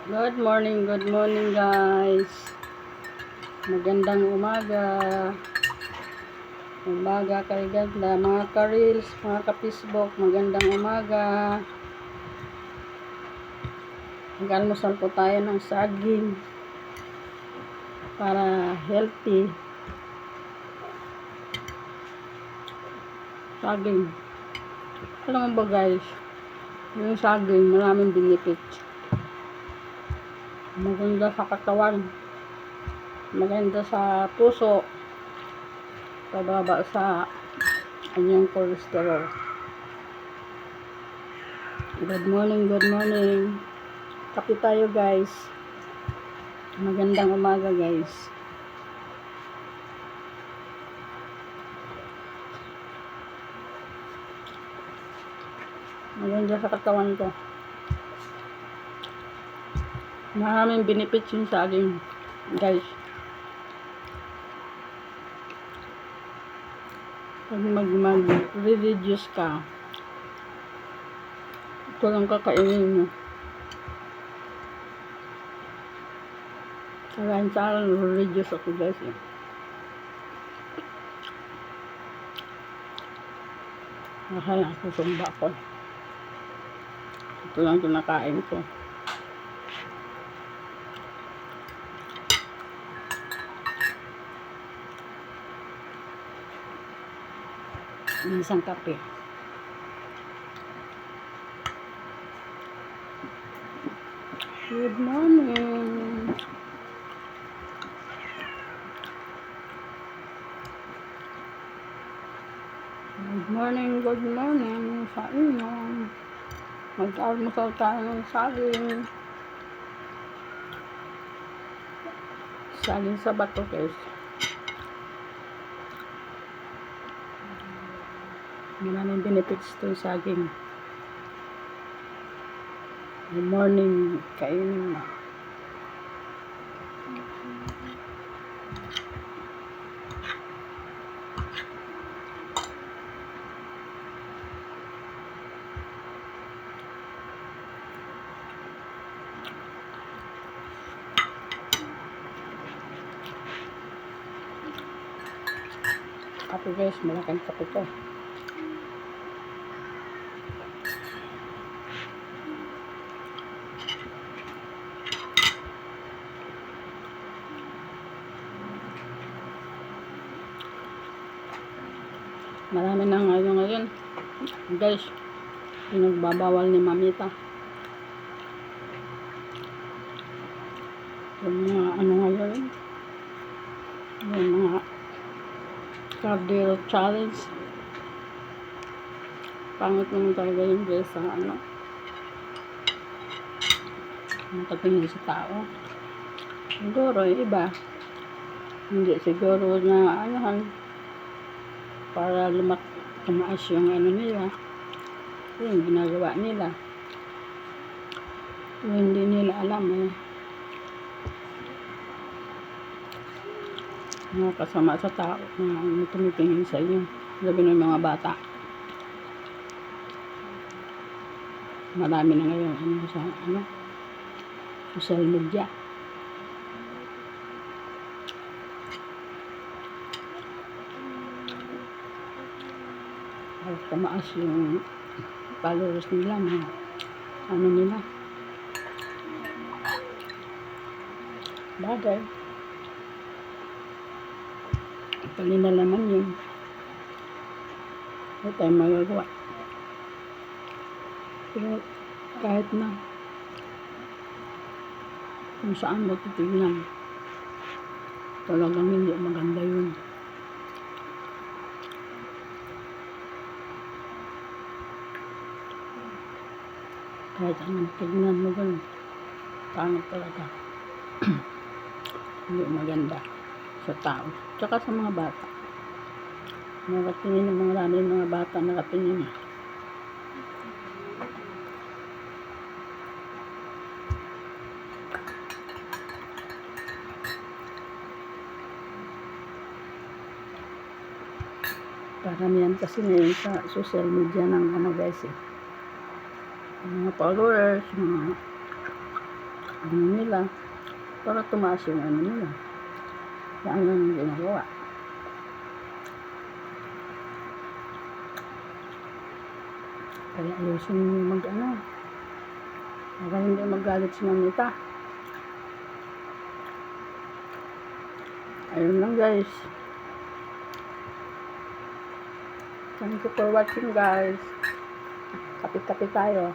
Good morning guys. Magandang umaga. Umaga kay ganda, mga ka-reels, mga ka-Facebook, magandang umaga. Mag-almusal po tayo ng saging para healthy. Saging. Alam mo ba guys, yung saging maraming benefits. Maganda sa katawan, maganda sa puso, pababa sa kanyang cholesterol. Good morning. Kape tayo guys. Magandang umaga guys. Maganda sa katawan ko. Maraming benefits yung saging guys. Pag mag-reduce ka, ito lang kakainin mo. Kaya sa akin, reduce ako guys. Kaya susumba ko. Ito lang kinakain ko. Isang kape. Good morning. Good morning sa inyo. Mag-almusal tayo ng saging. Saging sa bato guys. Maraming benefits ito yung saging. Good morning, kainin mo. Kape guys, malaking kape ko. Marami na ngayon guys, pinagbabawal ni Mamita yung mga ngayon, yung mga cardio challenge. Pangit naman talaga yung guys sa matatingin sa tao. Siguro iba, hindi siguro na para tumaas yung nila, yung ginagawa nila. Yung hindi nila alam mga kasama sa tao na tumitingin sa inyo, sabi ng mga bata. Marami na ngayon sa social media. Tumaas yung followers nila, nila bagay kanina naman yun. Hindi tayo magagawa, pero kahit na kung saan mo titignan, talagang hindi maganda yun. Kahit anong tignan mo doon, pangit talaga. Hindi maganda sa tao, tsaka sa mga bata. Nakatingin ng mga bata, nakatingin. Paramihan kasi ngayon sa social media ng guys mga followers, ano nila, para tumaas yung ano nila. Yan ang ginagawa. Kaya ayusin nyo mag-ano, para hindi magalit si Mamita. Ayun lang guys. Thank you for watching guys. Kapit-kapit tayo.